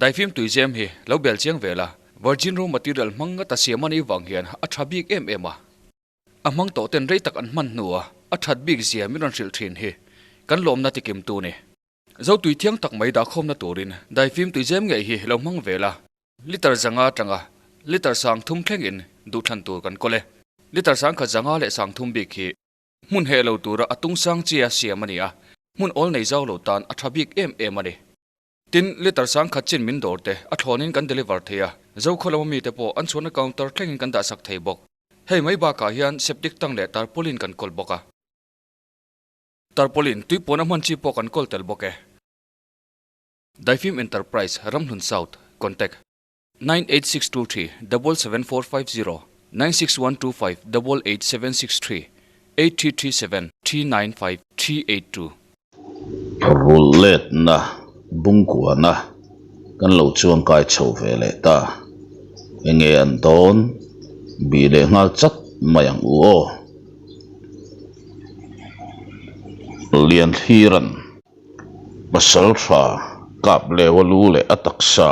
dai phim tui jem hi lo bel chiang vela virgin raw material manga ta siamani wang hian a thabik em a amang to ten rei tak an man nuwa a that big zia miron ril thin hi kan lom na tikim tu ni zo tui thiang tak mai da khom na turin dai phim tui jem nge hi lo mang vela liter zanga tanga liter sang thum thlengin du than tur kan kole liter sang kha zanga le sang thum bi khi mun he lo tura atung sang chia siamania mun ol nei zaw lo tan a thabik em ani tin liter sang kha chin min dorte a thonin kan deliver thea zo kholama mi te po an chona counter thlengin kan da sak thei bok hei mai ba ka hian septic tang le tarpaulin kan kol boka tarpaulin tui pona man chi po kan kol tel boke Daifim Enterprise Ramlun South contact 98623 77450 96125 88763 8337 395 382 Rulet na bungkua na kan lo chuang kai chho vele ta enge anton bi le ngal chat mayang uo lian hiran basal tha kap le walu le ataksa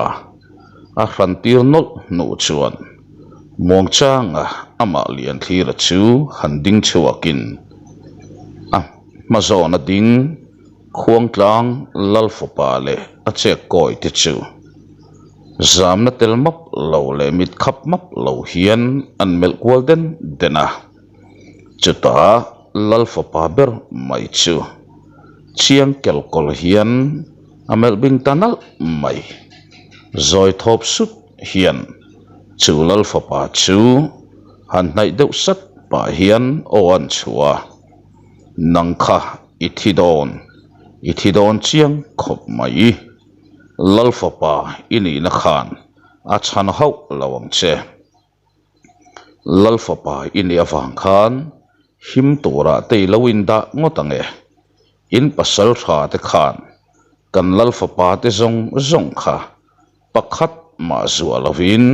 a frontier nol no chuan mong changa ama lian thira chu handing chuakin a mazona ding khuang tlang lal fopa le a che koi ti chu zamna tel map lo le mit khap map lo hian an mel golden dena chuta lal fopa ber mai chu chiang kel kol hian amel bing tanal mai zoi thop sut hian chu lal fopa chu han nai deuh sat pa hian o an chua nangkha ithidon chiang khop mai lal fopa ini na khan a chan hau lawang che lal fopa ini awang khan him tura te lawinda ngotange in pasal tha te khan kan lal fopa te zong kha pakhat ma zuwa lovin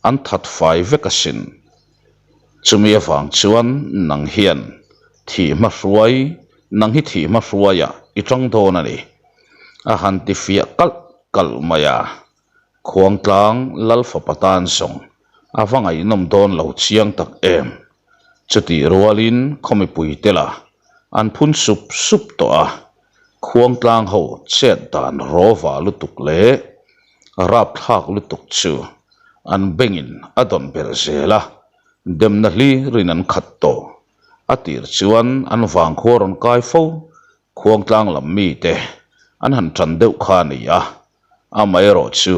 an that fai vekasin chumi awang chuan nang hian thi ma ruai nang hi thi ma ruaya itang don ani a han ti fia kal maya khuang tlang lal fapatan song awanga inom don lo chiang tak em chuti rualin khomi pui tela an phun sup to a khuang tlang ho chet dan rova lutuk le rap thak lutuk chu an bengin adon berzela demna hli rinan khat to atir chuan an wang khoron kai fo khuang tlang lam mi te an han tran deuh kha ni a amai ro chu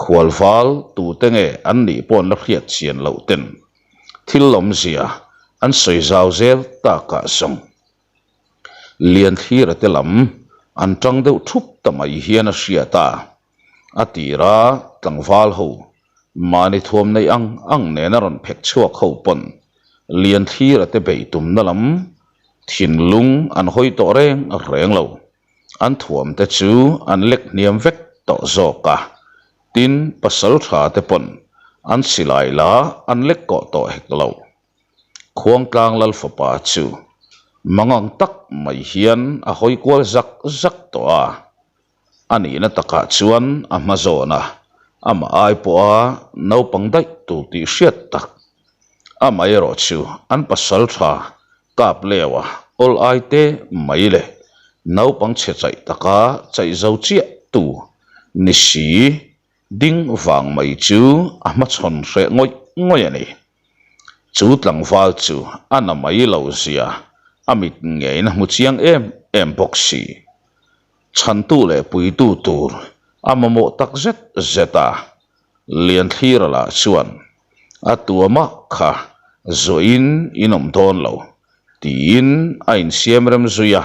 khwalwal tu tenge an ni pon la khiat chian lo ten thil lom zia an soi zau zel ta ka song lian thira te lam an tang deuh thup tamai hian a hria ta atira tlangwal ho mani thuam nei ang ne na ron phek chuak ho pon lian thira te beitum na lam thin lung an hoi to reng lo an thuam te chu an lek niam vek to zoka tin pasal tha te pon an silai la an lek ko to hek lo khuang tlang lal fopa chu mangang tak mai hian a hoi kwal zak to a ani na taka chuan a mazona ama ai po a no pangdai tu ti hriat tak amai ro chu an pasal tha kap lewa ol ai te mai le nau pang che chai taka chai zo chia tu ni si ding wang mai chu ama chon hre ngoi ani chu tlangwal chu ana mai lo zia amit nge na mu chiang em boxi chan tu le pui tu tur amamo tak zeta lian thira la chuan atuama kha zoin inom don lo tin ain siam rem zuya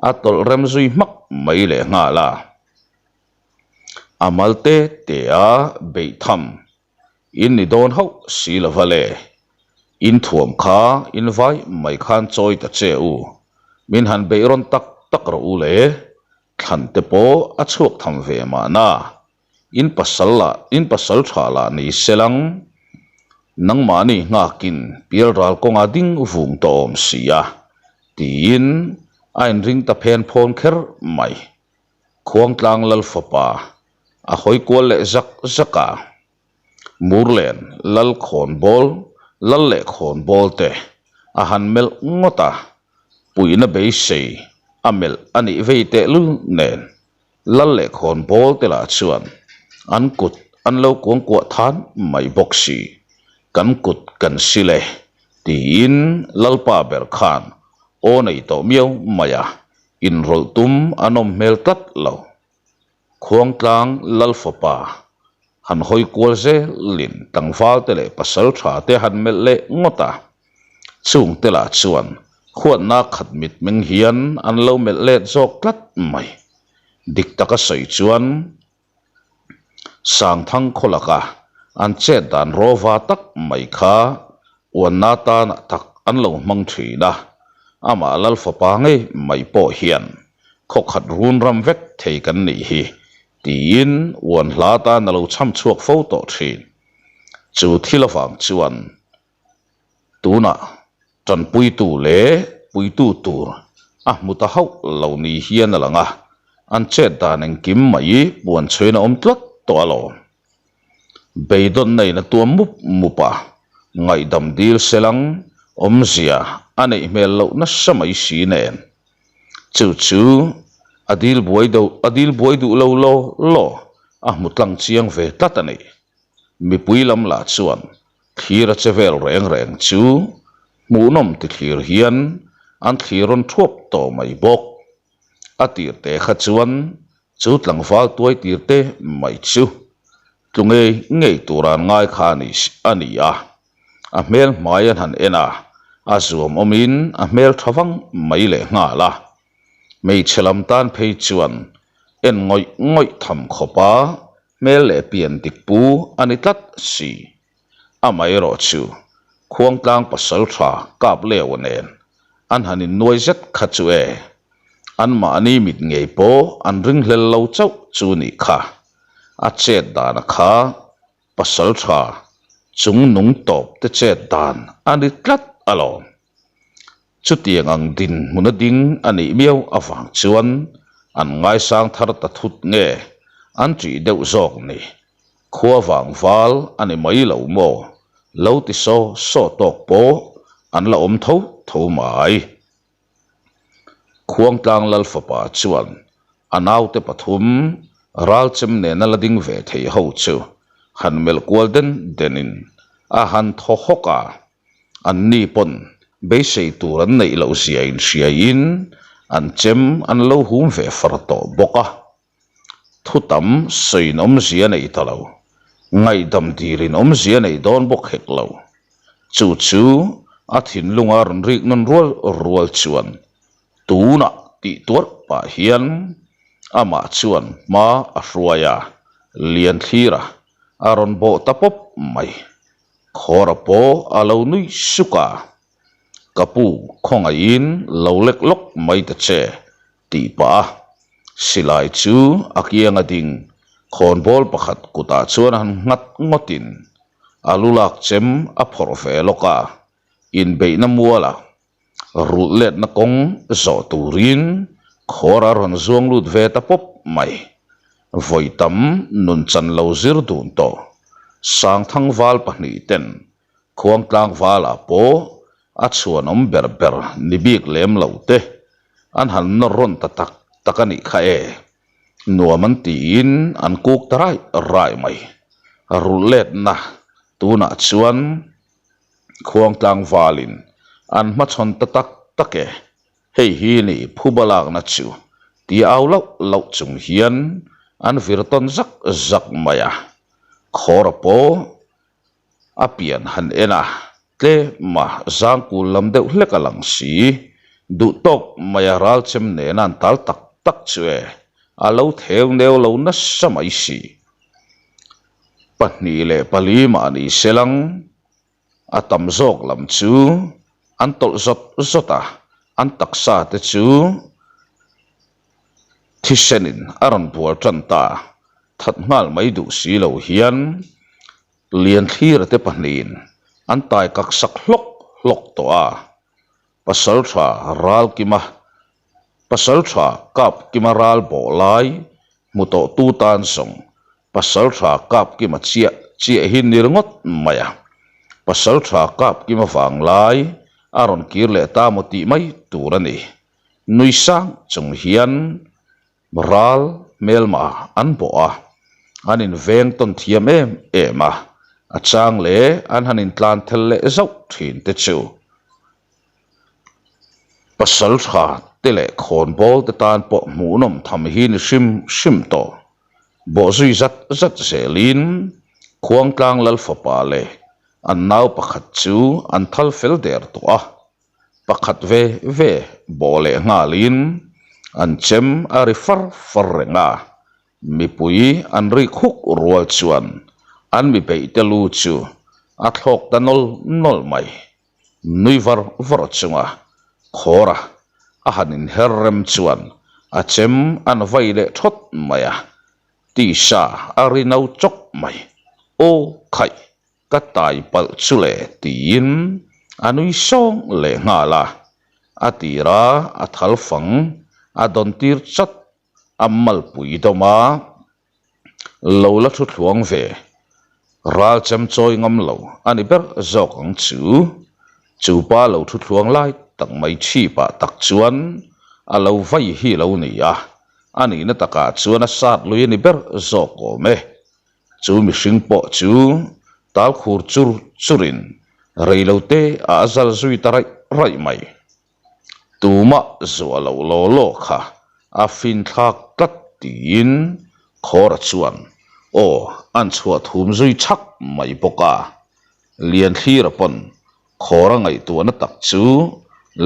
atol rem zui mak mai le nga la amalte te a beitham in ni don ho sila vale in thuam kha in vai mai khan choi ta che u min han beiron tak ro u le khan te po a chuak tham ve ma na in pasal thala ni selang nang mani ngakin pial ral konga ding vung to om sia tin ain ring ta phen phone kher mai khuang tlang lal fopa a hoi kual le zak zaka murlen lal khon bol lal le khon bol te a han mel ngota puina be sei amel ani veite lu nen lal le khon bol te la chuan an kut an lo kuang kwa than mai boxi kan kut kan sile tin lalpa ber khan o nei to miau maya in rol tum anom mel tat lo khuang tlang lal fopa han hoi kual ze lin tangwal te le pasal tha te han mel le ngota chung te la chuan khuat na khat mit meng hian an lo mel le jok tlat mai dik taka sei chuan sang thang kholaka an che dan rova tak mai kha wan na ta na tak an lo mang thina ama lal fopa nge mai po hian kho khat run ram vek thei kan ni hi tin wan hla ta na lo cham chuak fo to thin chu thilawang chuan tuna tran pui tu le pui tu tur a muta hau lo ni hian alanga an che dan eng kim mai buan chhoina om tlat to alo beidon nei na tuam mupa ngai dam dil selang om zia anei mel lo na samai si nen chu adil buai du lo a mutlang chiang ve tatani mi puilam la chuan khira chevel reng chu munom ti khir hian an khiron thuap to mai bok atir te kha chuan chu tlangwal tuai tir te mai chu tungei ngei turan ngai kha ni ani a mel mai an han ena a zuam omin a mel thawang mai le nga la mei chelam tan phei chuan en ngoi tham khopa mel le pian dik pu ani tlat si amai ro chu khuang tlang pasal tha kap lewanen an hanin noi zet kha chu e an ma ani mit ngei po an ring hlel lo chau chu ni kha a chet dan kha pasal tha chung nung top te chet dan ani tlat alon chu tiang ang din munading ani miau awang chuan an ngai sang thar ta thut nge an tri deuh zok ni khuwa wang wal ani mai lo mo lo ti so tok po an la om tho mai khuang tlang lal fapa chuan anaw te pathum ral chem ne na lading ve thei ho chu han mel golden denin a han tho hoka an ni pon be sei turan nei lo sia in an chem an lo hum ve far to boka thutam seinom zia nei talo ngai dam dirin om zia nei don bok hek lo chu a thin lunga ron rik non rual chuan tuna ti tuar pa hian ama chuan ma a hruaya lian thira aron bo tapop mai khora po alo nui suka kapu khonga in lo lek lok mai ta che ti pa silai chu akianga ding khon bol pakhat kuta chuan han ngat ngotin alulak chem a phor ve loka in beina muala rulet na kong zo turin khora ron zuang lut ve ta pop mai voitam nun chan lo zir dun to sang thang wal pahni ten khuang tlang wala po a chuan om ber ni bik lem lo te an han no ron ta takani kha e nuaman tin an kuk tarai rai mai rulet na tuna chuan khuang tlang walin an ma chon ta take hei hi ni phubalak na chu ti au lo chung hian an virton zak maya khora po apian han ena tle ma zang ku lam deuh hlekalang si du tok maya ral chem ne nan tal tak chue alo theu neu lo na samai si pahni le pali ma ni selang atam zok lam chu an tol zota an taksa te chu thisenin aron buar tanta that ngal mai du si lo hian lian thir te pahnin an tai kak sak hlok to a pasal tha kap kimaral bo lai muto tu tan song pasal tha kap ki ma chia hin nirngot maya pasal tha kap ki ma wang lai aron kir le ta moti mai turani nui sang chung hian ral melma an bo a anin veng ton thiam ema achang le an hanin tlan thel le zau thin te chu pasal tha te le khon bol te tan po mu nom tham hin sim to bo zui zat selin khuang tlang lal fa pa le an nau pakhat chu an thal fel der to a pakhat ve bole ngalin an chem a rifar farrenga mi pui an ri khuk rual chuan an mi pe telu chu a thlok tanol nol mai nui var chunga khora a hanin herrem chuan a chem an vaile thot maya ti sha a ri nau chok mai o khai ka tai pal chule tin anui song le ngala atira athal fang adon tir chat amal pui doma lo la thu thuang ve ral cham choi ngam lo ani ber zok ang chu pa lo thu thuang lai tak mai chi pa tak chuan a lo vai hi lo ni a ani na taka chuan a sat lui ni ber zok ko me chu mi hring po chu tal khur churin reilote a zal zui tarai rai mai tuma zo lo kha a fin thak tat tin khora chuan o an chua thum zui chak mai boka lian thira pon khora ngai tu na tak chu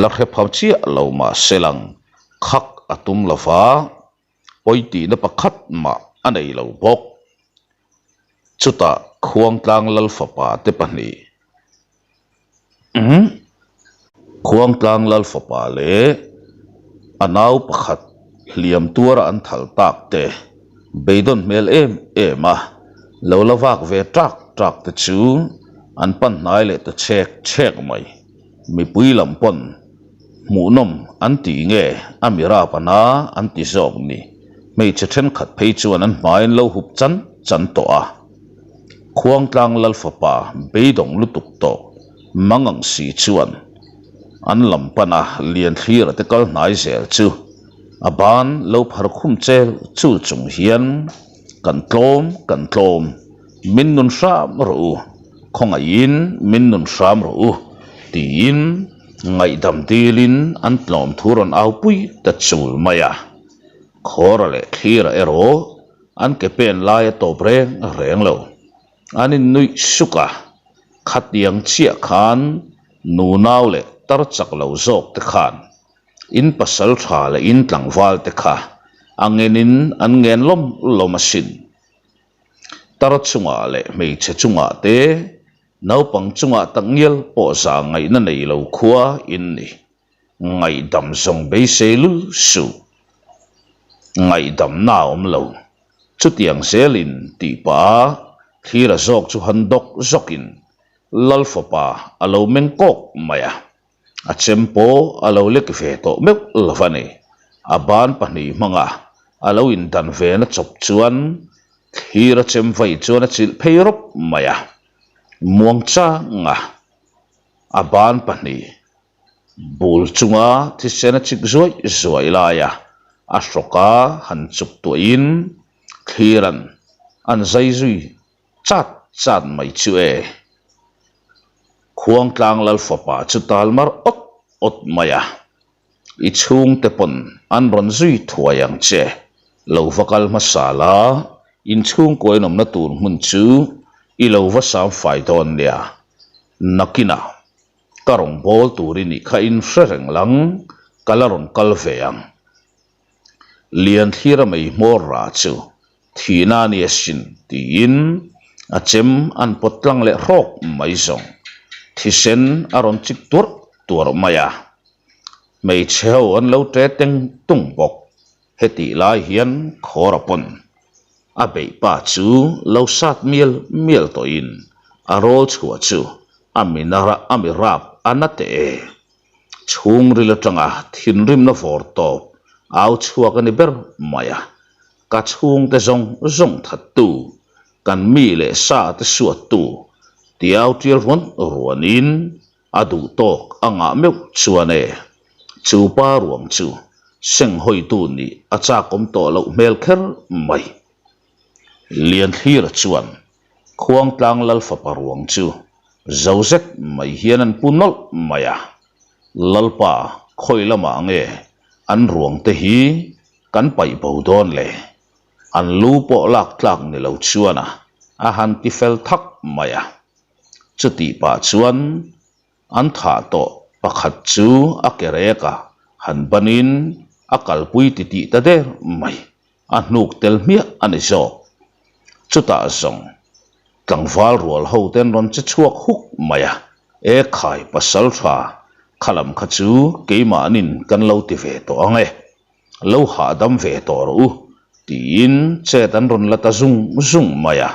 la khe pham chi lo ma selang khak atum lafa poiti na pakhat ma anei lo bok chuta khuang tlang lal fa pa te pani khuang tlang lal fa pa le anau pakhat hliam tuara an thal tak te beidon mel ema lo lawak ve trak te chu an pan nai le te chek mai mi pui lam pon mu nom an ti nge amira pana an ti zok ni mei che then khat phei chuan an hmain lo hup chan to a khuang tlang lal fa pa beidong lutuk to mangang si chuan an lam pana lian thlir te kal nai zel chu aban lo phar khum chel chu chung hian kan tlom min nun ram ru khonga in min nun ram ru tin ngai dam dilin an tlom thuron au pui ta chul maya khora le thira ero an ke pen lai to reng lo anin nui suka khat yang chia khan nu naw le tar chak lo zok te khan in pasal tha le in tlangwal te kha angenin an ngen lom asin tar chunga le mei che chunga te nau pang chunga tangial po sa ngai na nei lo khuwa in ni ngai dam zong be selu su ngai dam na lo chu tiang selin ti pa thira zok chu handok zokin lal fa pa alo mengkok maya a chempo alo lek ve to mek lavani aban pani manga alo in dan ve na chop chuan hira chem vai chuan a chil pheirop maya muang cha nga aban pani bul chunga thi sena chik zoi la ya a soka han chuk to in khiran an zai zui chat mai chu e khuang tlang lal fa pa chu talmar ot maya i chung te pon an ron zui thuayang che lo vakal masala in chung koinom na tur mun chu i lo va sam fai don lia nakina karong bol turini kha in freng lang kalaron kalveang lian thira mai mor ra chu thina ni asin tin achem an potlang le rok mai zong thisen aron chik tur maya mei cheu an lo tre teng tung bok heti lai hian khorapon a bei pa chu lo sat miel to in a rol chua chu amirap anate chung rila tanga thin rim na for top au chua ka ni ber maya cả chung te zong thật tu kan mi le sa te suat tu tiao tir ruan in adu tok anga meu chuane chu pa ruang chu seng hoi tu ni acha kom to lo mel kher mai lian thlir chuan khuang tlang lal fa paruang chu zozek mai hian an punol maya lalpa khoilama nge an ruang te hi kan pai bo don le an lu po lak tlak ni lo chuana a han ti fel thak maya chuti pa chuan an tha to pakhat chu a kereka han banin a kalpui ti ti ta der mai a hnuk tel mia ani zo chuta zong tlangwal rual ho ten ron che chuak huk maya e khai pasal tha khalam kha chu keima anin kan lo ti ve to ange lo ha dam ve to ru tin che tan ron lata zung maya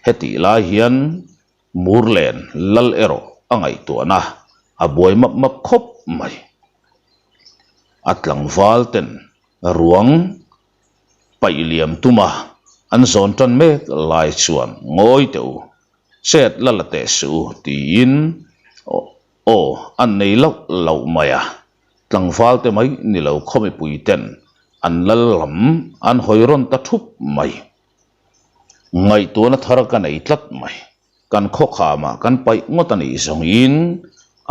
heti la hian murlen lal ero angai to na a boy map khop mai atlang wal ten ruang pailiam tuma an zon tan me lai chuan ngoi teu set lalate su tin o an nei lo maya tlang wal te mai ni lo khomi pui ten an lal lam an hoiron ta thup mai ngai to na thar ka nei tlat mai kan kho kha ma kan pai ngotani zong in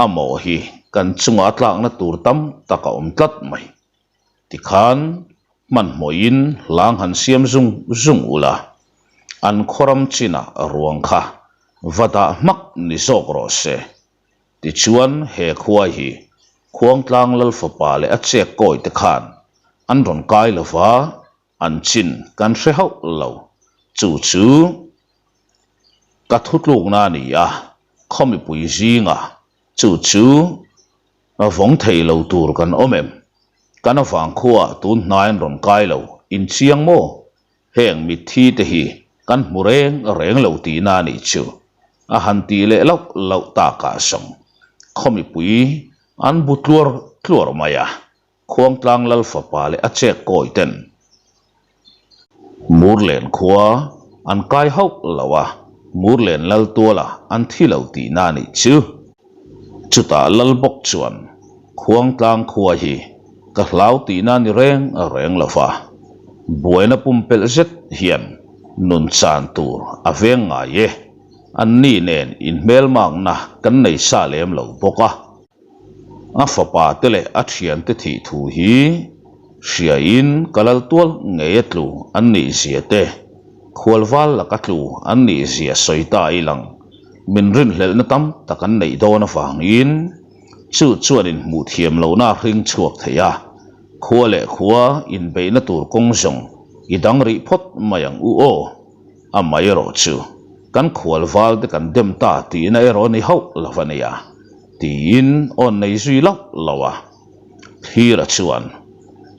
amo hi kan chunga tlak na tur tam taka tlat mai ti khan man moin lang han siam zung ula an khoram china ruang kha vata mak ni sok ro se ti chuan he khuwa hi khuang tlang lal fa pa le a che koi te khan an ron kai lova an chin kan hre hau lo chu ka thutluk na ni a khomi pui zinga chu na vong thei lo tur kan omem kana wang khuwa tun nain ron kai lo in chiang mo heng mi thi te hi kan mureng reng lo ti na ni chu a han ti le lo ta ka song khomi pui an butlur maya khuang tlang lal fa pa le a che koi ten murlen khuwa an kai hok lawa murlen lal tola an thi lo ti na ni chu chuta lal bok chuan khuang tlang khuwa hi ka hlau ti na ni reng lawa buena pumpel zet hian nun chan tur aveng nga ye an ni nen in mel mang na kan nei sa lem lo boka a fa pa te le a thian te thi thu hi ria in kalal tual nge tlu an ni zia te khwalwal la ka tlu an ni zia soita ilang min rin hlel na tam takan nei do na wang in chuanin mu thiam lo na hring chuak theya khuwa le khuwa in be na tur kong zong idang ri phot mayang u o a mai ro chu kan khwalwal te kan dem ta ti na ero ni hau lavania tin on nei zui lawa thira chuan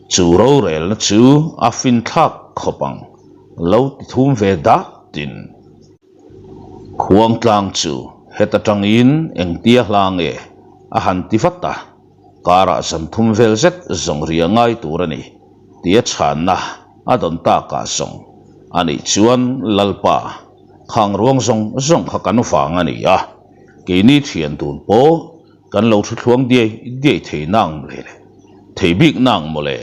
chu ro rel na chu a fin thak khopang lo ti thum ve da tin khuang tlang chu heta tang in eng tia hlang e a han ti fatta kara san thum vel zet zong ria ngai turani tia chan na adon ta ka song ani chuan lalpa khang ruang zong kha kan fang ani a ke ni thian tun po kan lo thu thuang die thei nang le thei big nang mole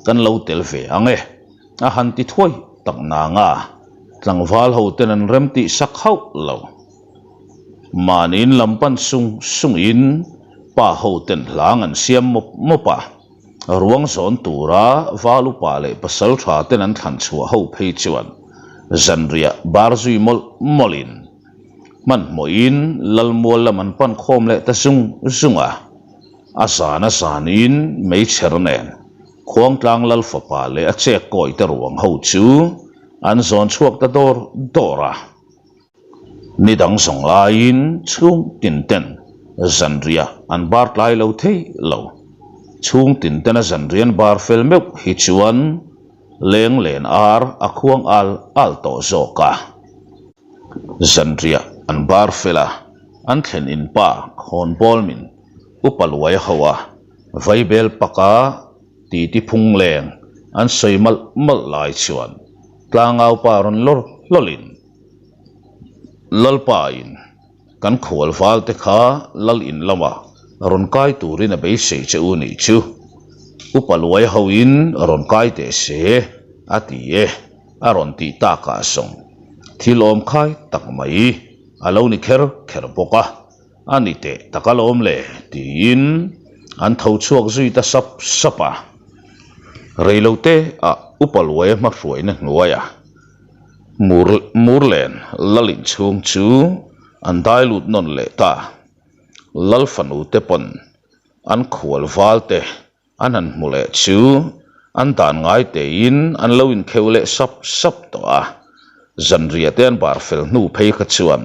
kan lo tel ve ange a han ti thoi tak na nga tlangwal ho ten an rem ti sak hau lo manin lampan sung in pa ho ten lang an siam mo pa ruang zon tura valu pa le pasal tha ten an than chua ho phei chuan zanria barzui molin man moin lalmol laman pan khom le ta zunga asana sanin mei chernen khuang tlang lal fa pa le a che koi te ruang ho chu an zon chuak ta dora ni dang song lain chung tin ten zanria an bar tlai lo thei lo chung tin ten a zanrian bar fel meu hi chuan leng len ar a khuang al to zoka zanria an bar fela an thlen in pa khon bol min upalwai hawa vaibel paka ti phung leng an sei mal mal lai chuan tlangau pa ron lolin lalpa in kan khol fal te kha lal in lama ron kai turin a be sei che u ni chu upalwai hoin ron kai te se ati e aron ti ta ka song thilom khai tak mai alo ni kher boka ani te takalom le tin an tho chuak zui ta sapa reilote a upalwai ma hruai na hnuaya murlen lalin chung chu an dailut non le ta lalfanu te pon an khwal valte an han mule chu an dan ngai te in an loin khewle sap to a zanria te an bar fel nu phei kha chuan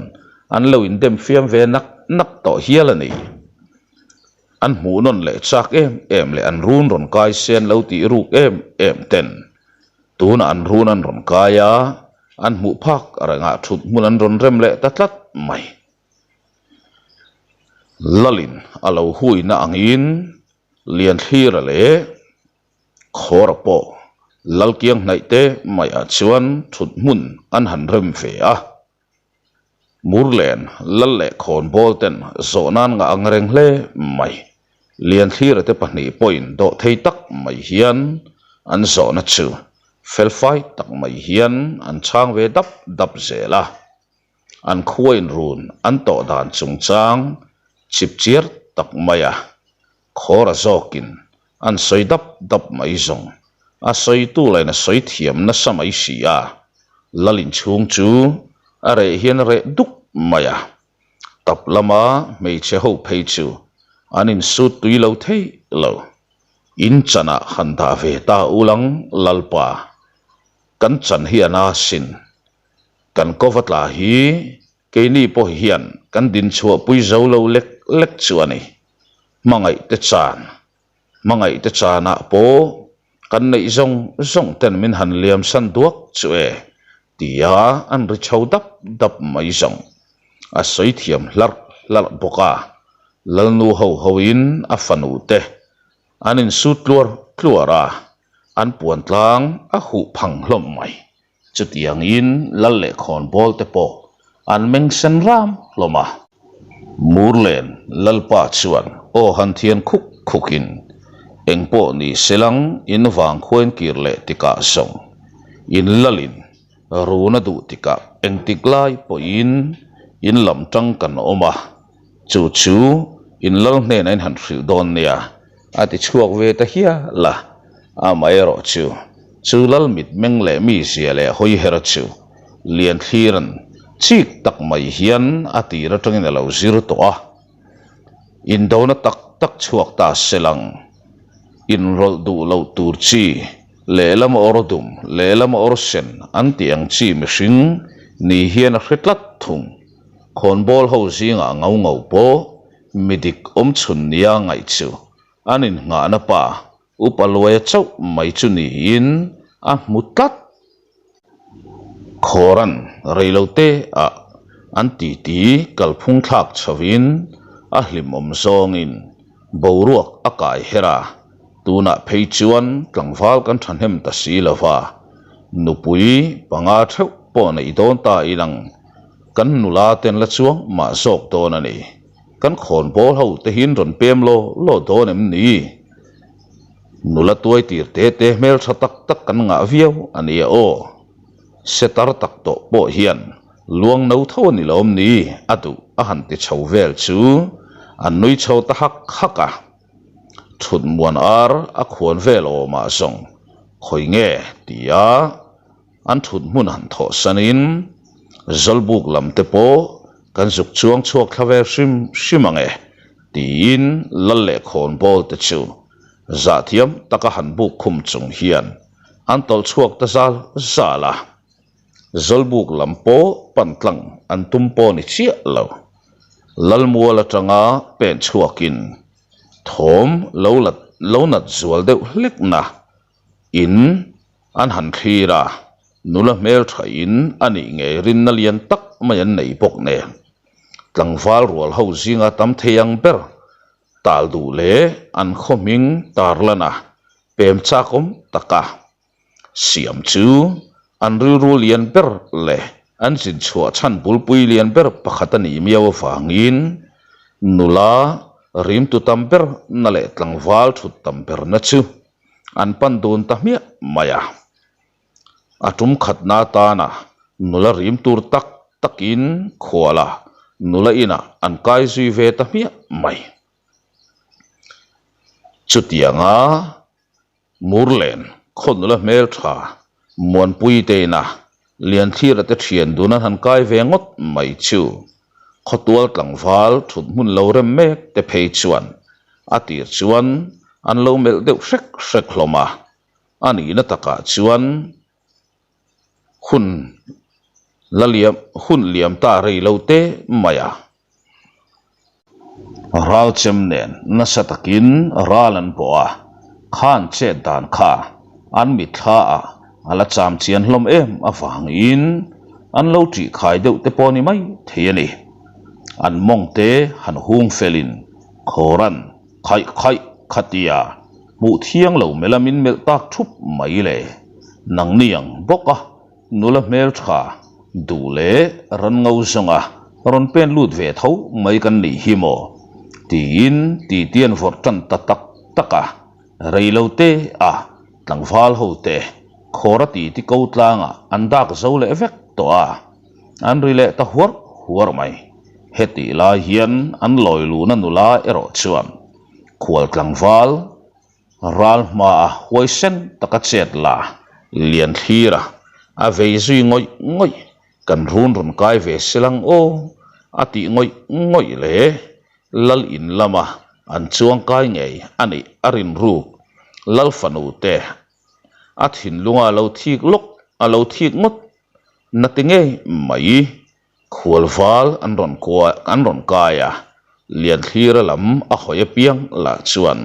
an loin dem fiam ve nak to hialani an mu non le chak em le an run ron kai sen lo ti ruk em ten tun an run an ron kaya an mu phak aranga thut mun an ron rem le tatlat mai lalin alo hui na angin lian thira le khorapo lalkiang nai te mai a chuan thut mun an han rem fe a murlen lalle khon bolten zonan nga angreng hle mai lian thira te pahni point do thei tak mai hian an zona chu felfai tak mai hian an chang ve dap zela an khuain run an to dan chung chang chip chiar tak maya khora zokin an soi dap mai zong a soi tu lai na soi thiam na samai sia lalin chung chu are hian re duk maya tap lama mei che ho phei chu anin su tui lo thei lo in chana handa ve ta ulang lalpa kan chan hiana sin kan kovatla hi keini po hian kan din chua pui zo lo lek chuani mangai te chana po kan nei zong ten min han liam san duak chue tia an ri chho dap mai zong a soi thiam lar boka lalnu ho in a fanu te anin su tluara an puan tlang a hu phang hlom mai chutiang in lalle khon bol te po an meng sen ram hloma murlen lalpa chuan o han thian khukin engpo ni selang in wang khoen kirle tika song in lalin runa du tika engtiklai po in lam tang kan oma chu in lal hne nain han hril don nia ati chuak ve ta hia la a mai ro chu lal mit meng le mi sia le hoi hera chu lian thiran chik tak mai hian ati ra tangin lo zir to a in dona tak chuak ta selang in rol du lo tur chi lelam orodum lelam orsen an tiang chi mihring ni hian a hretlat thung khon bol ho zinga ngau po midik chun nia ngai chu anin nga na pa upalwaya chau mai chu ni in a mutlat khoran reilote a an ti kalphung thak chawin a hlimom zongin boruak akai hera tuna phei chuan tlangwal kan thanhem ta silawa nupui panga theu po nei don ta ilang kan nula ten la chuang ma sok ton ani kan khon bol ho te hin ron pem lo don em ni nula tuai tir te mel thatak tak kan nga viau ani o setar tak to po hian luang no tho ni lom ni atu a han te chho vel chu an nui chho ta haka thut muan ar a khon vel o ma song khoi nge tia an thut mun han tho sanin zolbuk lam te po kan zuk chuang chuak thaver shimange tin lalle khon bol te chu za thiam taka han buk khum chung hian an tol chuak ta zala zolbuk lam po pantlang an tum po ni chia lo lalmuala tanga pen chuakin thom lo nat zual deuh hlek na in an han khira nula mel thain ani nge rin na lian tak mai an nei bok ne tlangwal rual ho zinga tam theyang ber tal du le an khoming tarlana pem chakom taka siam chu an ru lian per le an sin chua chan pulpui lian per pakhatani miaw fangin nula rim tu tamper na le tlangwal thut tamper na chu an pan don ta mia maya atum khatna ta na nula rim tur tak takin khwala nula ina an kai zui ve ta mia mai chutianga murlen khonula mel tha mon pui te na lian thira te thian duna han kai ve ngot mai chu khotwal tlangwal thut mun lo rem mek te phei chuan atir chuan an lo mel deuh hrek hloma ani na taka chuan hun liam ta rei lo te maya ral chem nen na satakin ralan poa khan che dan kha an mi tha a ala cham chian hlom em awang in an lo tri khai deuh te pawni mai theiani an mong te han hung felin khoran khai khatia mu thiang lo melamin mel tak thup mai le nang niang boka nula mel tha du le ran ngau zonga ron pen lut ve tho mai kan ni hi mo tin ti tian vor tan tatak taka reilo te a tlangwal ho te khora ti ko tlanga andak zo le vek to a an rile ta huar mai heti la hian an loi lu na nula ero chuan khwal tlangwal ral ma a hoisen taka chet la lian thira a vei zui ngoi kan run kai ve silang o ati ngoi le lal in lama an chuang kai ngei ani arin ru lal fanu te athin lunga lo thik lok a lo thik ngot natinge mai khwalwal an ron kaya lian thira lam a khoya piang la chuan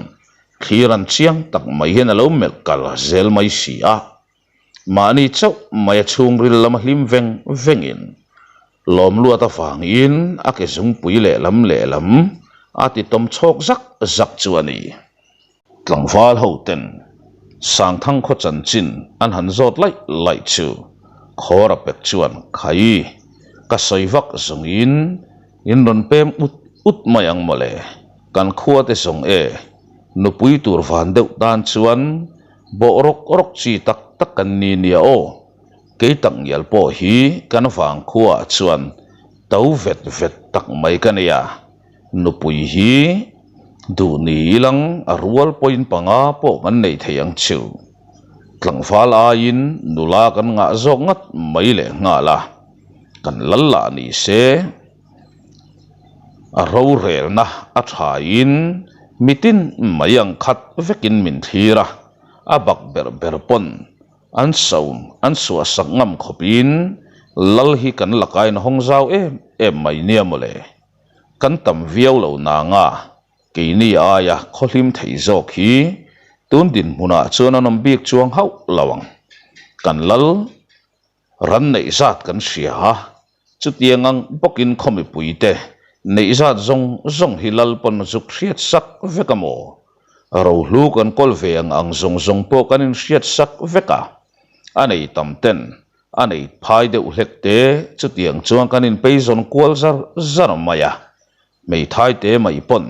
thiran chiang tak mai hen alo mel kal zel mai si a mani chau mai chung ril lam hlim vengin lom lua ta fangin ake zung pui le lam ati tom chok zak chuani tlangwal ho ten sang thang kho chan chin an han zot lai chu khora pek chuan khai ka soivak zungin in ron pem ut mayang mole kan khuwa te song e nupui tur van deuh dan chuan bo orok chi tak kan ni nia o ke tang yal po hi kan wang khuwa chuan tau vet tak mai kania nupui hi du ni lang arwal point panga po kan nei theiang chu tlangwal a in nula kan nga zok ngat mai le nga la kan lalla ni se a ro rel na a tha in mitin mayang khat vekin min thira a bak ber pon an suwa sak ngam khopin lal hi kan lakai na hong zau em mai nia mole kan tam viau lo na nga ke ni aya kholim thei zok hi tun din huna chuan anom bik chuang hau lawang kan lal ran nei zat kan sia chutiangang bokin khomi puite nei zat zong hilal pon zuk riat sak vekamo ro hlu kan kol veang ang zong po kanin riat sak veka anei tamten anei phai de ulek te chutiang chuang kanin peizon kwal zar maya mei thai te mai pon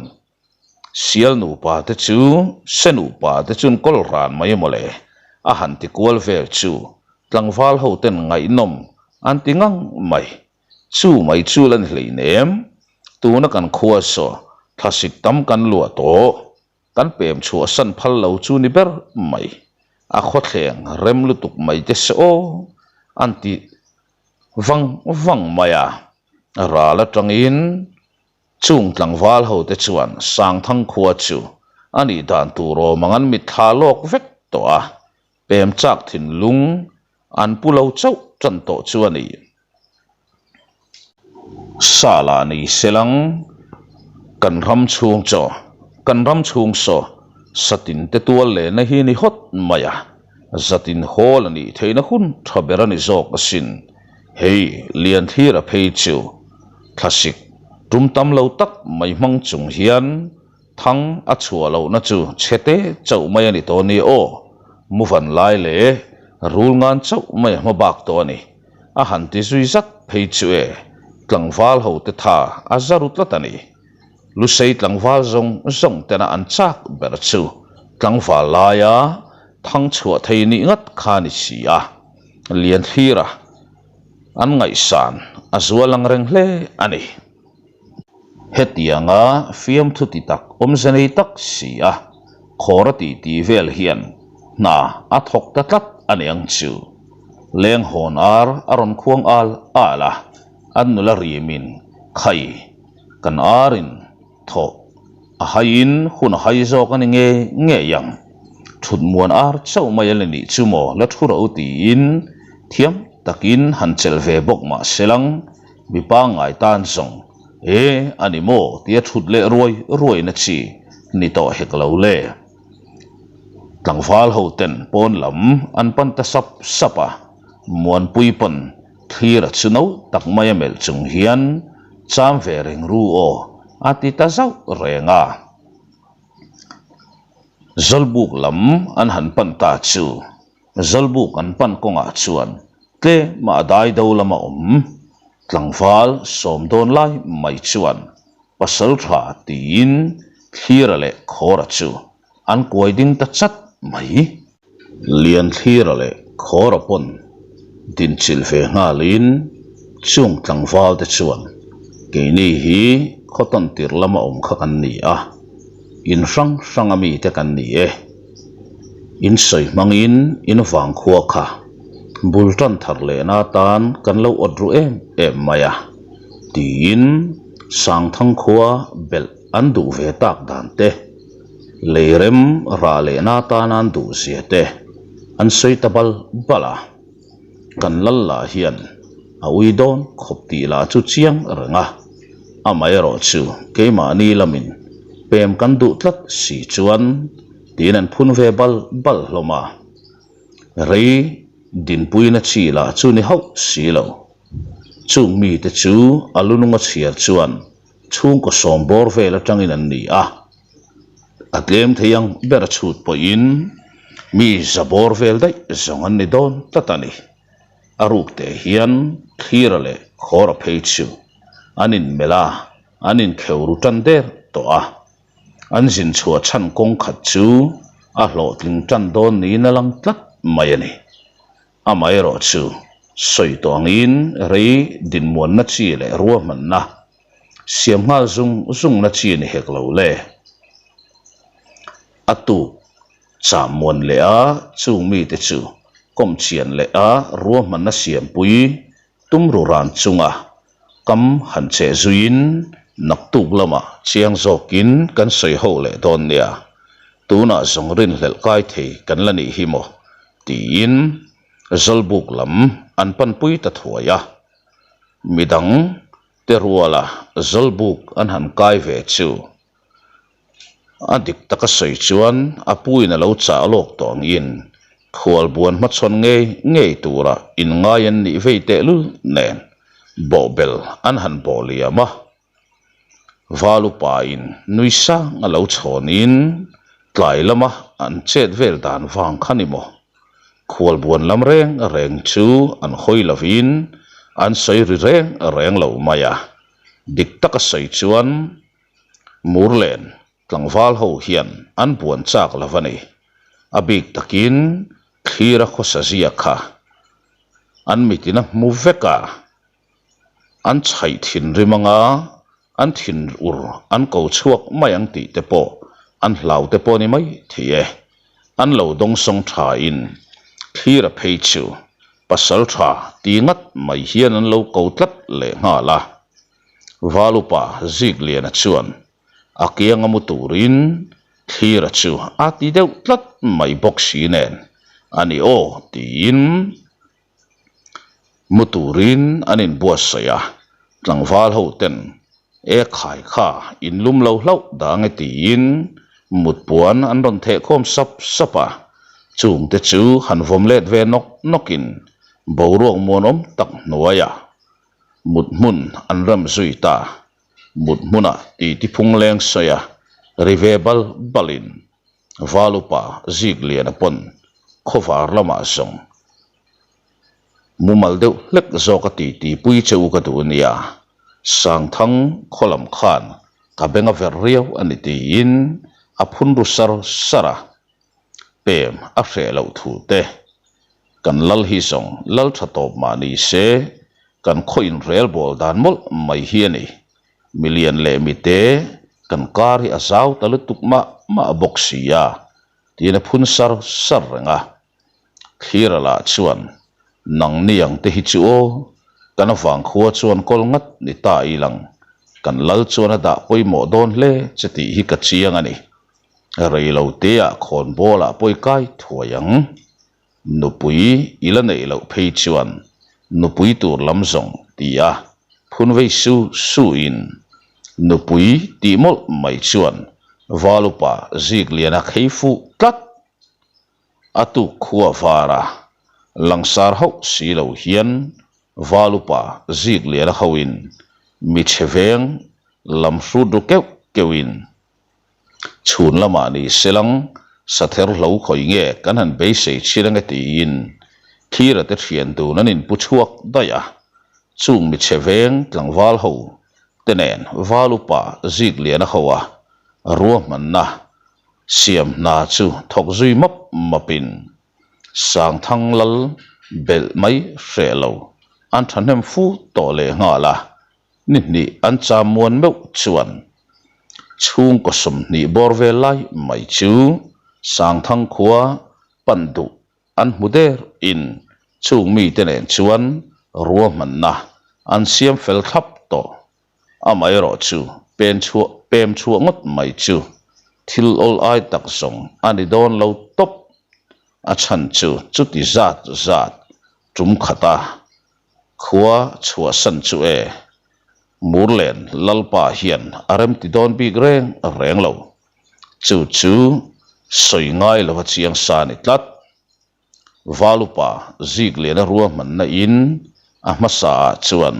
sial nu pa te chu senu pa te chun kol ran mai mole a han ti kwal ver chu tlangwal ho ten ngai nom an tingang mai chu lan hleinem tuna kan khuwa so thasik tam kan lua to kan pem chu san phal lo chu ni ber mai a khothleng rem lutuk mai te so anti wang maya ra la tangin chung tlangwal ho te chuan sang thang khuwa chu ani dan tu ro mangan mi thalok vek to a pem chak thin lung an pulo chau chan to chu ani sala ni selang kan ram chung so satin te tual le na hi ni hot maya zatin hol ani theina hun thaberani zok asin hei lian thira phei chu classic tum tam lo tak mai mang chung hian thang a chua lo na chu chete chau mai ani to ni o muvan lai le rul ngan chau mai ma bak to ni a han ti zui zat phei chu e tlangwal ho te tha a zarut la tani lu sei tlangwal zong tena an chak ber chu tlangwal la ya thang chua thei ni ngat kha ni si a lian thira an ngai san a zualang reng hle ani hetianga fiam thu ti tak omzanei tak si a khora ti vel hian na a thok ta tlat ani ang chu leng hon ar aron khuang al ala an nula rimin khai kan arin tho a hain hun hai zo kan nge yang thut muan ar chau mai le ni chumo la thura uti in thiam takin hanchel ve bok ma selang mi pa ngai tan song ani mo tia thut le roi na chi ni to hek lo le tlangwal ho ten pon lam an pan ta sapa muan pui pon thira chuno tak mai mel chung hian cham ve reng ru o ati ta zau renga zalbuk lam an han pan ta chu zalbuk an pan konga chuan tle ma dai do lama tlangwal som don lai mai chuan pasal tha tin thira le khora chu an koi ding ta chat mai lian thira le khora pon din chil ve ngalin chung tlangwal te chuan ke ni hi khoton tir lama kha kan ni a in sang ami te kan ni e in soi mangin in wang khuwa kha bultan thar le na tan kan lo odru em maya tin sang thang khuwa bel an du ve tak dan te leirem ra le na tan an du sia te an soi tabal bala kan lalla hian a uidon khop ti la chu chiang ranga amai ro chu keima ni lamin pem kan du tlat si chuan tin an phun ve bal hloma rei din puina chi la chu ni hau si lo chung mi te chu alununga chiar chuan chung ko sombor ve la tangin an ni a atlem theyang ber chut po in mi zabor vel dai zong an ni don tatani aruk te hian thirale khora phei chu anin mela anin kheuru tan der to a an jin chua chan kong khat chu a hlo tling tan don ni na lang tlat mai ani amai ro chu soi tong in rei din mon na chi le ruwa man na siam ngal zung na chi ni hek lo le atu cham mon le a chung mi te chu kom chian le a ruwa man na siam pui tum ru ran chunga kam han che zuin nak tuk lama chiang zokin kan soi ho le don nia tuna zong rin hlel kai thei kan lani hi mo tin zalbuk lam an pan pui ta thuaya midang te ruala zalbuk an han kai ve chu adik taka soi chuan apui na lo cha lok tong in khual buan ma chon ngei tura in ngayan ni veite lu nen bobel an han boliama valu pa in nuisa ngalo chonin tlai lama an chet vel dan wang khanimo khual buan lam reng chu an khoi lovin an soi ri reng lo maya dik taka soi chuan murlen tlangwal ho hian an buan chak lavani abik takin khira khosazia kha an mitina muveka an chai thin rimanga an thin ur an ko chuak mayang ti te po an hlau te po ni mai thie an lo dong song tha in khira phei chu pasal tha tingat mai hian an lo ko tlat le nga la valupa zik lian chuan akiang amuturin khira chu ati deuh tlat mai boxi nen ani o tin muturin anin buasaya tlangwal ho ten e khai kha in lum lo hlau dang tin mutpuan an ron the khom sapa chung te chu han vom let ve nokin boruak monom tak nuaya mutmun an ram zui ta mutmuna ti phung leng soya rivebal balin valupa zig lian pon khovar lama song mu mal deuh hlek zawk a ti pui cheu ka du nia sang thang kholam khan ka benga ver riau ani ti in a phun ru sara pem a hre lo thu te kan lal hi song lal tha top ma ni se kan khoin rel bol dan mol mai hi ani million le mi te kan kar hi asaw talutuk ma boxia tina phun sar renga khira la chuan nang niang te hi chu o kan awang khuwa chuan kol ngat ni ta ilang kan lal chuan da poi mo don hle chati hi ka chiang ani reilo te a khon bola poi kai thuayang nupui ila nei lo phei chuan nupui tur lam zong tia phun vei su in nupui ti mol mai chuan valupa zik liana kheifu tlat atu khuwa vara langsar ho silo hian valupa zik liana hoin mi cheveng lam su du kewin chun lama ni selang sather lo khoi nge kan han be sei chirang ti in khira te thian tu nanin puchuak daya chung mi cheveng tlangwal ho tenen valupa zik liana howa ruwa manna siam na chu thok zui mapin sang thang lal bel mai hrelo an thanem fu to le nga la ni an cha muan meu chuan chung ko som ni borve lai mai chu sang thang khuwa pandu an muder in chung mi tenen chuan ruwa manna an siam fel thap to amai ro chu pem chu ngot mai chu thil ol ai tak song ani don lo top a chan chu chuti zat tum khata khuwa chua san chu e murlen lalpa hian arem ti don bi reng lo chu soi ngai lo chiang sa ni tlat valupa zik le na ruwa man na in a masa chuan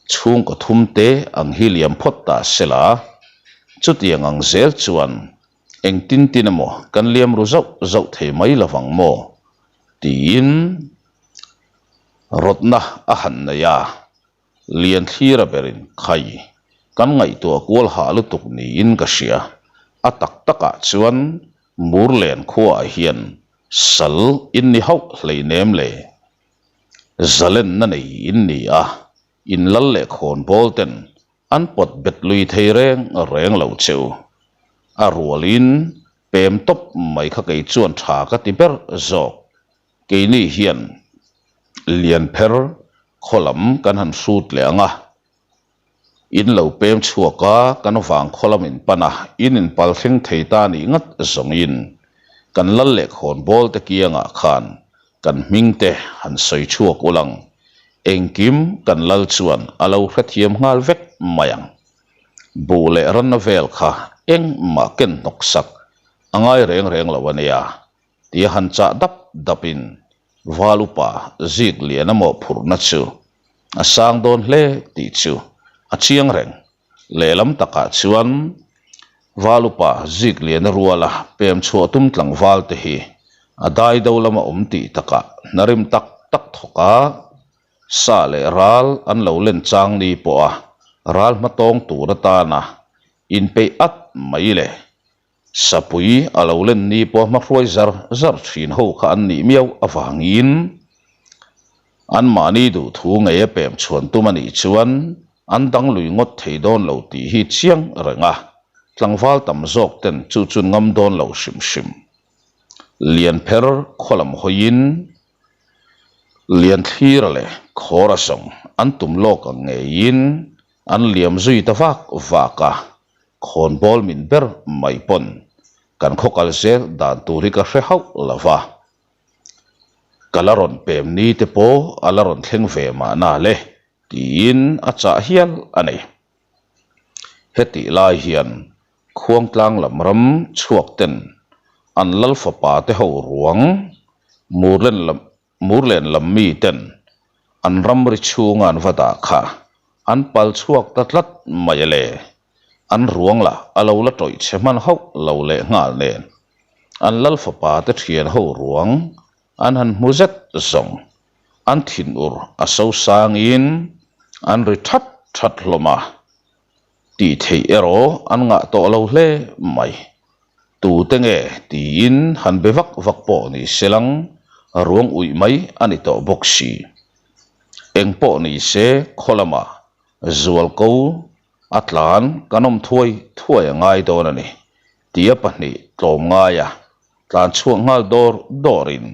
chung ko thum te ang helium phot ta sela chutiang ang zel chuan eng tin mo kan liam ru zau the mai lawang mo tin rotna a han na ya lian thira berin khai kan ngai to kol ha lu tuk ni in ka sia atak taka chuan murlen khuwa hian sal in ni hau hlei nem le zalen na nei in ni a in lal le khon bolten an pot bet lui thei reng lo cheu a rualin pem top mai kha kei chuan tha ka ti ber zok ke ni hian lian pher kholam kan han sut le anga in lo pem chuaka kan wang kholam in pana in pal thleng thei ta ni ngat zong in kan lal le khon bol te kianga khan kan mingte han soi chuak ulang engkim kan lal chuan alo hrathiam ngal vek mayang bule ran vel kha eng ma ken noksak angai reng lawania ti han cha dapin valupa zik liana mo phurna chu asang don hle ti chu achiang reng lelam taka chuan valupa zik liana ruala pem chu tum tlang wal te hi adai do lama ti taka narim tak thoka sa le ral an lo len chang ni po a ral matong tur ta na in pe at mai le sapui alo len ni po ma roi zar thin ho kha an ni miau awangin an mani du thu nge pem chuan tu mani chuan an dang lui ngot thei don lo ti hi chiang renga tlangwal tam zok ten chu ngam don lo shim lian pher kholam hoin lian thir le khora song an tum lok ngein an liam zui ta vaka khon bol min ber mai pon kan khokal zel dan turi ka hre hau lava kalaron pem ni te po alaron thleng ve ma na le tin acha hial anei heti lai hian khuang tlang lam chuak ten an lal fa pa te ho ruang murlen lam mi ten an ram ri chungan vata kha an pal chuak tatlat mayale an ruang la alo la toi cheman ho lo le ngal nen an lal fa pa te thian ho ruang an han muzet zong an thin ur aso sangin an ri that that hloma ti thei ero an nga to lo hle mai tu tenge tin han bevak vak po ni selang ruang ui mai ani to boxi eng po ni se kholama zual ko atlan kanom thuai ngai do na ni tia pahni tlom nga ya tlan chuang ngal dorin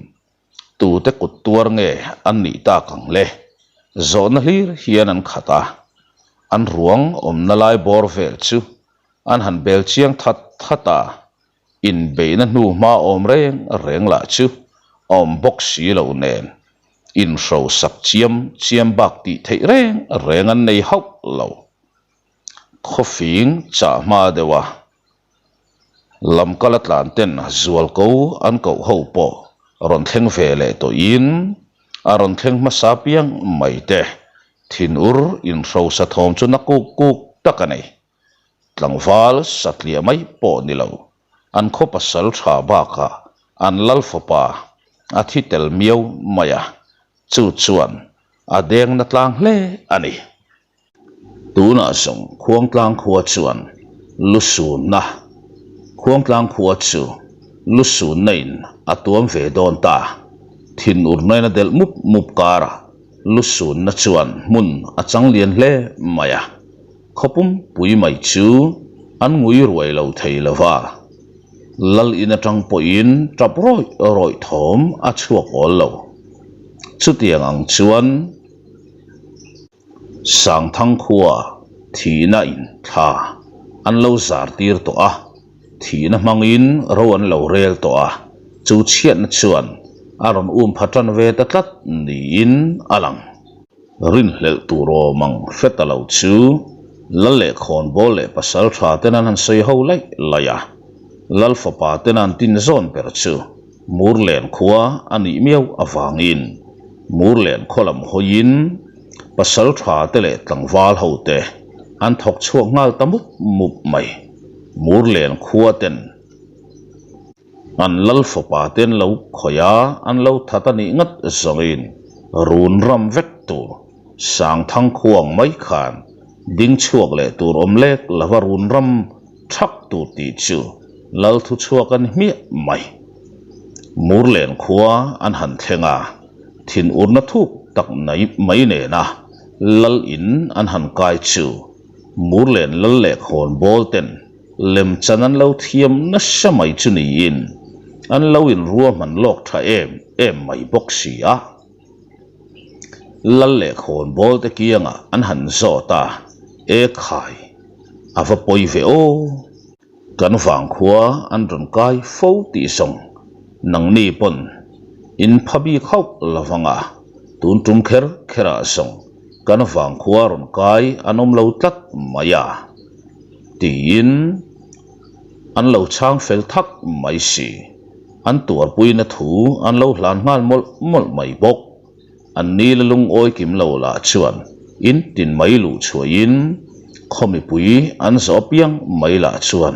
tu te kut tuar nge an ni ta kang le zon hlir hian an khata an ruang om na lai bor vel chu an han bel chiang thata in beina nu ma om reng la chu om boxi lo nen in ro sak chiam bak ti thei reng an nei hau lo khofing cha ma dewa lam kalatlan ten zual ko an ko ho po ron thleng ve le to in a ron thleng ma sa piang mai te thin ur in ro sa thom chu na kuk takanei tlangwal satlia mai po ni lo an kho pasal tha ba ka an lal fopa a thi tel miau maya chu chuan a deng na tlang hle ani tuna song khuang tlang khuwa chuan lusun na khuang tlang khuwa chu lusun nein atuam ve don ta thin ur nei na del mup kara lusun na chuan mun achang lian hle maya khopum pui mai chu an ngui ruai lo thei lova lal in atang po in trap roi thom a chuak ol lo chu tiang ang chuan sang thang khuwa thina in tha an lo zar tir to a thina mangin ro an lo rel to a chu chiat na chuan aron phatan ve ta tlat ni in alang rin hlel tu ro mang fetalo chu lalle khon bole pasal tha tenan han sei ho lai laya lal fapa tenan tin zon per chu murlen khuwa ani miau awangin murlen kholam hoin pasal tha tele tlangwal hote an thok chuak ngal tamup mup mai murlen khuwa ten an lal fapa ten lo khoya an lo thatani ngat zongin run ram vek tu sang thang khuang mai khan ding chuak le tur om lek lawarun ram thak tu ti chu lal thu chuak an mi mai murlen khuwa an han thlenga thin urna thuk tak nai mai ne na lal in an han kai chu murlen lal le khon bol ten lem chanan lo thiam na samai chu ni in an lo in ruwa man lok tha em mai boxi a lal le khon bol te kianga an han zo ta e khai ava poi ve o kan wang khuwa an ron kai fo ti song nang ni pon in phabi khau lawanga tun tum khera song kan wang khuwa ron kai anom lo tlat maya tin an lo chang fel thak mai si an tur pui na thu an lo hlan ngal mol mai bok an ni lung oi kim lo la chuan in tin mai lu chuin khomi pui an zo piang mai la chuan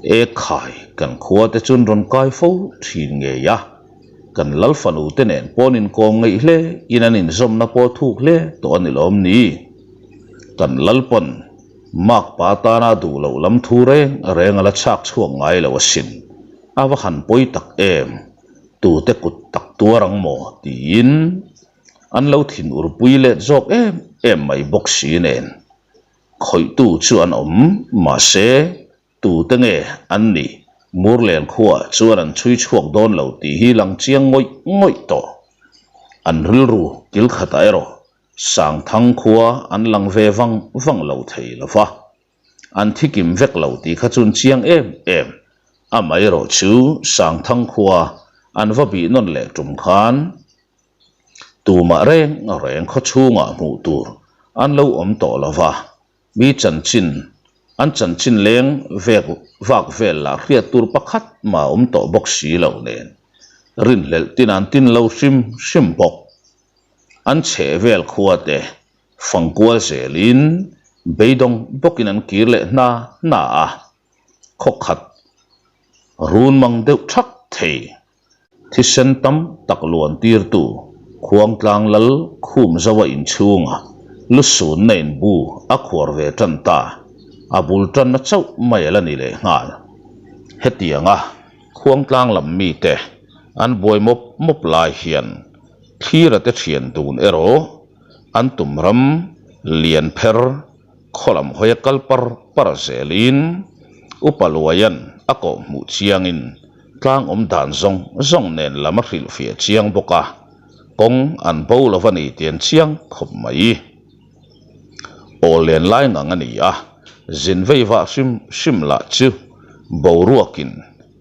e khai kan khuwa te chun ron kai fo thin nge ya kan lal fanu te nen ponin kom ngei hle inanin zom na po thuk hle to anilom ni kan lal pon mak pa ta na du lo lam thu reng ala chak chuang ngai lo sin awa khan poi tak em tu te kut tak tuarang mo tin an lo thin ur pui le jok em mai boxi nen khoi tu chu an om ma se tu te nge an ni murlen khuwa chuan an chui chuak don lo ti hi lang chiang ngoi to an rilru kil khata ero sang thang khuwa an lang ve wang lo thei lova an thikim vek lo ti kha chun chiang em amai ro chu sang thang khuwa an va bi non le tum khan tu ma reng kho chunga mu tur an lo om to lova mi chan chin leng vak vel la khria tur pakhat ma to boxi lo nen rin lel tin lo sim bok an che vel khuwa te fangkual zelin beidong bokin an kirle na a khokhat run mang deuh thak thei thisen tam tak luan tir tu khuang tlang lal khum zawa in chunga lu sun nen bu a khwar ve tan ta abul tan na chau mai la ni le ngal hetianga khuang tlang lam mi te an boi mop lai hian thira te thian dun ero an tumram lian pher kholam hoya kalpar parzelin upaluayan ako mu chiangin tlang dan zong nen lama hril fia chiang boka kong an bo lovani tian chiang khop mai o len lai ngani a zin veiwa sim la chu bo ruakin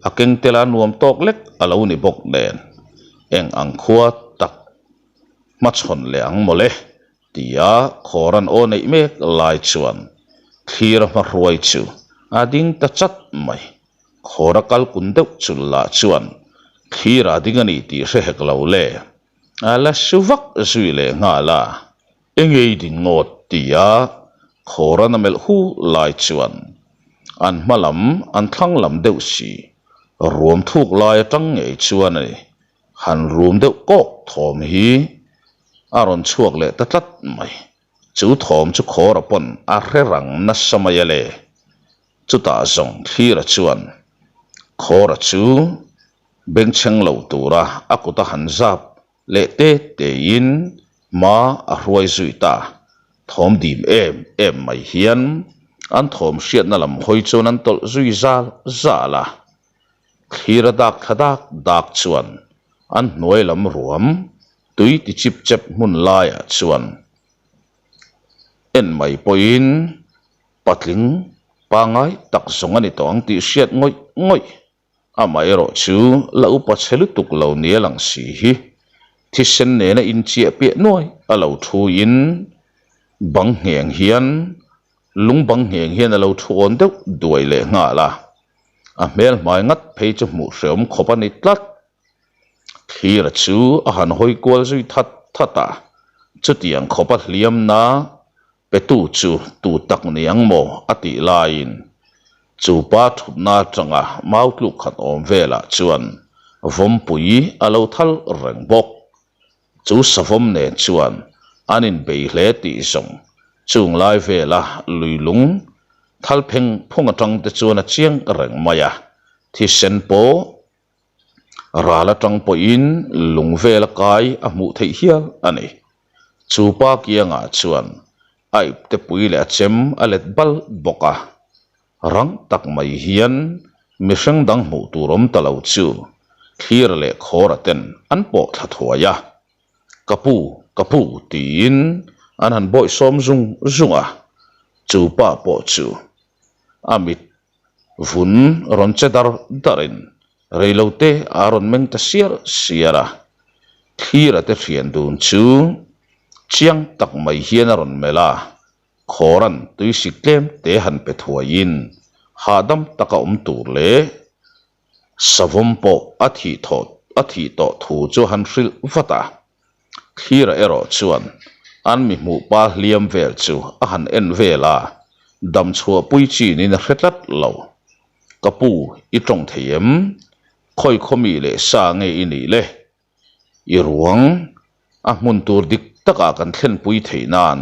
akeng tela nuam tok lek alo ni bok nen eng ang khua tak machon leang mole tia khoran o nei mek lai chuan thir ma ruai chu ading ta chat mai khora kal kun deuh chul la chuan thira ding ani ti hre hek lo le ala suvak zui le nga la engei din ngot tia khora na mel hu lai chuan an malam an thlang lam deuh si ruam thuk lai tang ngei chuan ani han rum deuh kok thom hi aron chuak le tatlat mai chu thom chu khora pon a hre rang na samaya le chu ta zong thira chuan khora chu beng cheng lo tura akuta hanzap le te in ma a hruai zui ta thom dim em mai hian an thom hriat na lam hoi chon an tol zui za la thira dak thadak dak chuan an hnuai lam ruam tui ti chip chep mun laia chuan en mai poin patling pangai tak zongani tong ti hriat ngoi amai ro chu la upa chhelu tuk lo nia lang si hi thi sen ne na in chia pe noi alo thu in bang heng hian lung bang heng hian alo thu on deuh duai le nga la a mel mai ngat phei chu mu hreum khopani tlat thira chu a han hoi kwal zui thata chu tiang khopa hliam na petu chu tu tak niang mo ati lain chu pa thupna tanga mautlu khat om vela chuan vom pui alo thal reng bok chu savom ne chuan anin bei hle ti song chung lai vela luilung thal pheng phunga tang te chuan a chiang reng maya thi sen po rala tang po in lung vela kai a mu thei hial ani chu pa kianga chuan ai te pui le chem alet bal boka rang tak mai hian misang dang mu turom talo chu thir le khora ten an po thathuaya kapu tin an han boi som zunga chu pa po chu amit vun ron chedar darin reilote aron meng ta siara thira te thian dun chu chiang tak mai hian aron mela khoran tui siklem te han pe thuain hadam taka tur le savom po athi to thu chu han hril vata thira ero chuan an mi mu pa hliam vel chu a han en vela dam chua pui chi ni na hretlat lo kapu i tong theim khoi khomi le sa nge ini le i ruang a mun tur dik taka kan thlen pui theinan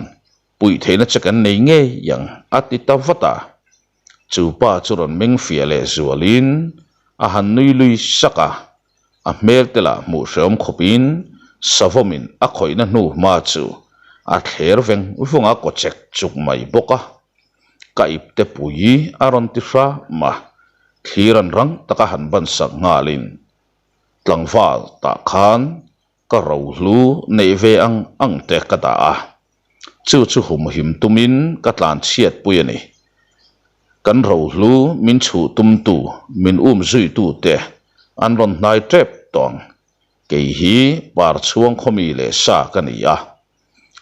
pui theina chakan nei nge yang atita vata chu pa churon meng fia le zualin a han nui lui saka a mel tela mu hreum khopin savomin a khoina nu ma chu a thler veng vunga ko chek chuk mai boka kaip te pui aron ti hra ma thiran rang taka han ban sak ngalin tlangwal ta khan ka ro hlu nei ve ang te ka da a chu hum him tumin ka tlan chiat pui ani kan ro hlu min chu tum tu min zui tu te an ron nai trep tong ke hi par chuang khomi le sa kania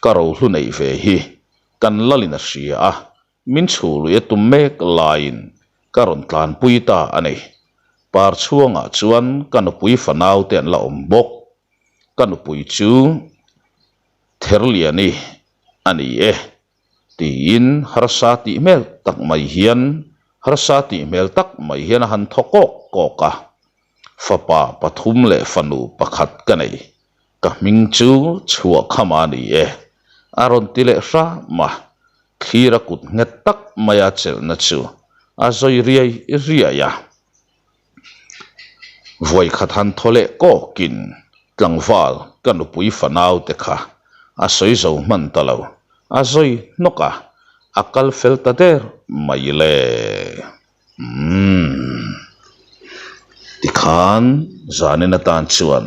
ka ro hlu nei ve hi kan lalina sia a min chu lu e tum mek lain karon tlan pui ta ani par chuanga chuan kan pui fanau ten la ombok kan pui chu therliani ani tin harsati mel tak mai hian harsati mel tak mai hian han thokok koka fapa pathum le fanu pakhat kanai ka ming chu chua khama ni e aron tile ra ma khira kut nget tak maya chel na chu azoi riai ya voi khathan thole ko kin tlangwal kan pui fanau te kha a soi zo man talo azoi noka akal feltader maile tikhan zanena tan chuan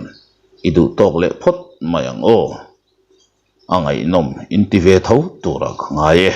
idu tok le phot mayang o angai nom intive tho tura ngai e